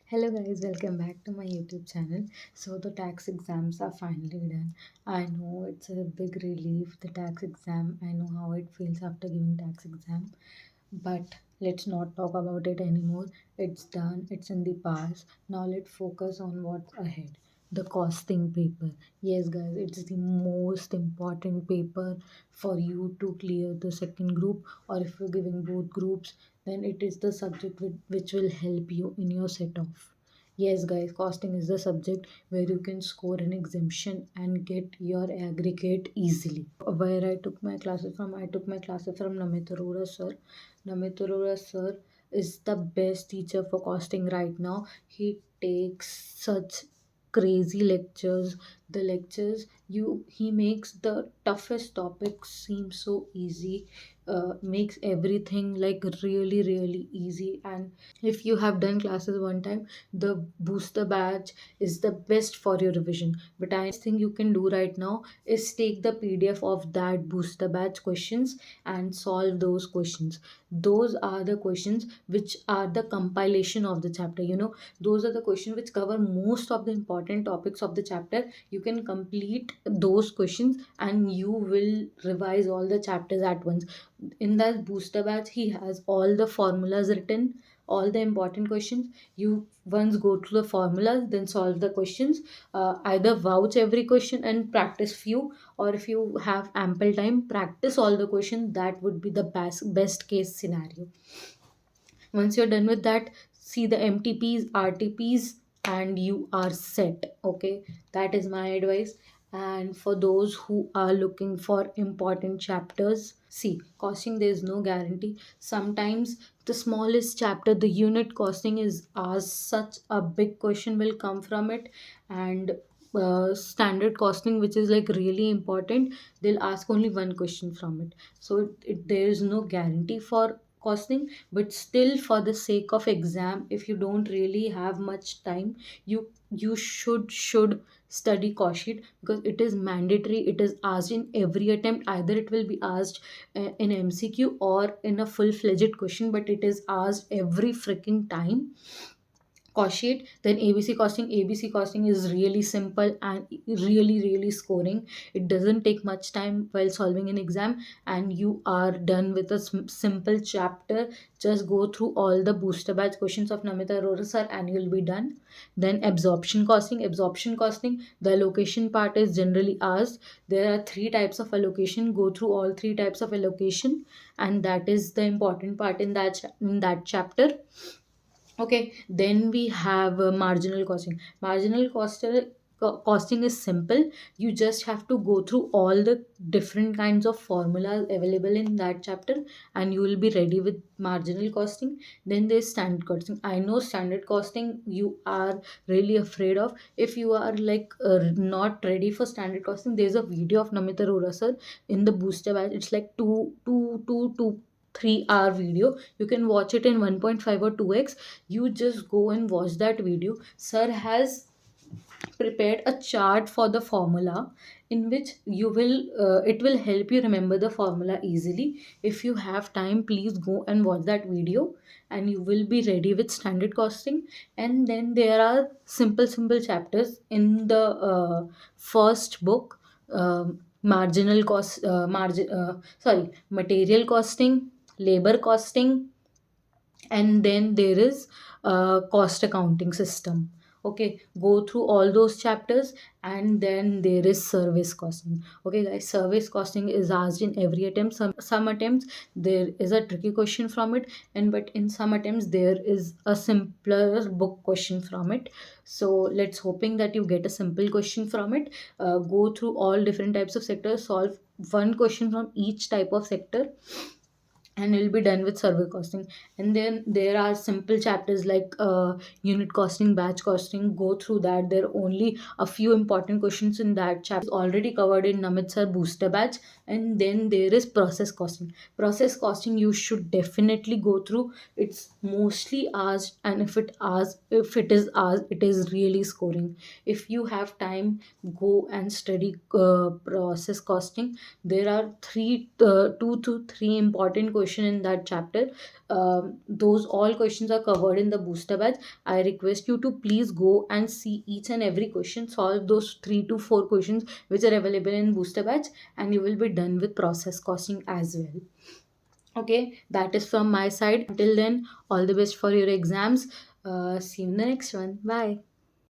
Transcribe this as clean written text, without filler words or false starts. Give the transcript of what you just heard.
Hello guys, welcome back to my YouTube channel. So the tax exams are finally done. I know it's a big relief, the tax exam. I know how it feels after giving tax exam. But let's not talk about it anymore. It's done, it's in the past. Now let's focus on what's ahead. The costing paper. Yes guys, it's the most important paper for you to clear the second group, or if you're giving both groups, then it is the subject which will help you in your set off. Yes, guys, costing is the subject where you can score an exemption and get your aggregate easily. Where I took my classes from, I took my classes from Namit Arora Sir. Namit Arora Sir is the best teacher for costing right now. He takes such crazy lectures. The lectures you he makes the toughest topics seem so easy, makes everything like really easy. And if you have done classes one time, the booster batch is the best for your revision. But I think you can do right now is take the PDF of that booster batch questions and solve those questions. Those are the questions which are the compilation of the chapter. Those are the questions which cover most of the important topics of the chapter. You can complete those questions and you will revise all the chapters at once. In that booster batch, he has all the formulas written, all the important questions. You once go through the formulas, then solve the questions. Either vouch every question and practice few, or if you have ample time, practice all the questions. That would be the best case scenario. Once you're done with that, see the MTPs, RTPs, and you are set. Okay, that is my advice. And for those who are looking for important chapters, see, costing, there is no guarantee. Sometimes the smallest chapter, the unit costing, is asked, such a big question will come from it. And standard costing, which is like really important, they'll ask only one question from it. So there is no guarantee for costing. But still, for the sake of exam, if you don't really have much time, you should study cost sheet, because it is mandatory. It is asked in every attempt. Either it will be asked in MCQ or in a full-fledged question, but it is asked every freaking time. Cost sheet, then ABC costing is really simple and really scoring. It doesn't take much time while solving an exam, and you are done with a simple chapter. Just go through all the booster batch questions of Namit Arora Sir and you'll be done. Then absorption costing, the allocation part is generally asked. There are three types of allocation. Go through all three types of allocation, and that is the important part in that chapter. Okay, then we have marginal costing. Costing is simple. You just have to go through all the different kinds of formulas available in that chapter, and you will be ready with marginal costing. Then there's standard costing. I know standard costing you are really afraid of. If you are like not ready for standard costing, there's a video of Namit Arora Sir in the booster batch. It's like 3 hour video. You can watch it in 1.5 or 2x. You just go and watch that video. Sir has prepared a chart for the formula, in which you will it will help you remember the formula easily. If you have time, please go and watch that video, and you will be ready with standard costing. And then there are simple chapters in the first book. Marginal cost margin sorry Material costing, labor costing, and then there is cost accounting system. Okay, go through all those chapters. And then there is service costing. Okay guys, service costing is asked in every attempt. Some attempts there is a tricky question from it, and but in some attempts there is a simpler book question from it. So let's hoping that you get a simple question from it. Go through all different types of sectors, solve one question from each type of sector, and you'll be done with survey costing. And then there are simple chapters like unit costing, batch costing. Go through that. There are only a few important questions in that chapter, already covered in Namit Sir booster batch. And then there is process costing. Process costing you should definitely go through. It's mostly asked, and if it is asked, it is really scoring. If you have time, go and study process costing. There are two to three important question in that chapter. Those all questions are covered in the booster batch. I request you to please go and see each and every question, solve those 3 to 4 questions which are available in booster batch, and you will be done with process costing as well. Okay, that is from my side. Until then, all the best for your exams. See you in the next one. Bye.